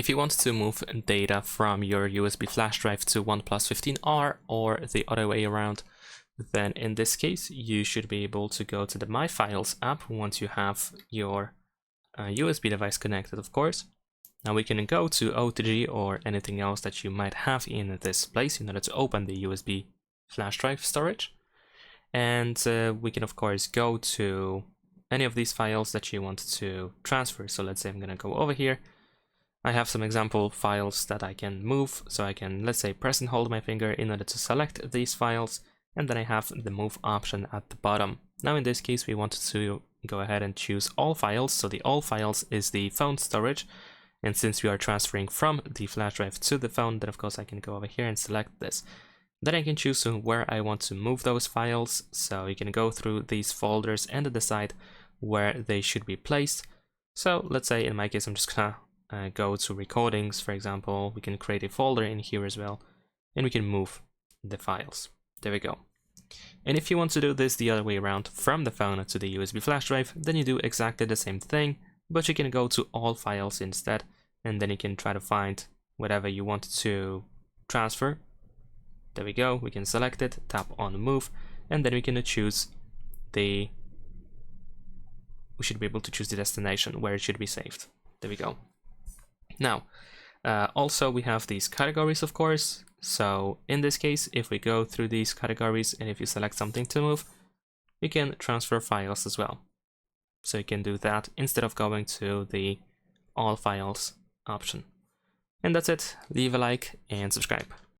If you want to move data from your USB flash drive to OnePlus 15R or the other way around, then in this case you should be able to go to the My Files app once you have your USB device connected, of course. Now we can go to OTG or anything else that you might have in this place in order to open the USB flash drive storage. And we can of course go to any of these files that you want to transfer. So let's say I'm gonna go over here. I have some example files that I can move, so I can, let's say, press and hold my finger in order to select these files, and then I have the move option at the bottom. Now in this case we wanted to go ahead and choose all files, so the all files is the phone storage, and since we are transferring from the flash drive to the phone, then of course I can go over here and select this. Then I can choose where I want to move those files, so you can go through these folders and decide where they should be placed. So let's say in my case I'm just gonna go to recordings, for example. We can create a folder in here as well, and we can move the files. There we go. And if you want to do this the other way around, from the phone to the USB flash drive, then you do exactly the same thing, but you can go to all files instead, and then you can try to find whatever you want to transfer. There we go, we can select it, tap on move, and then we can choose we should be able to choose the destination where it should be saved. There we go. Now, also we have these categories, of course. So in this case, if we go through these categories and if you select something to move, you can transfer files as well. So you can do that instead of going to the all files option. And that's it. Leave a like and subscribe.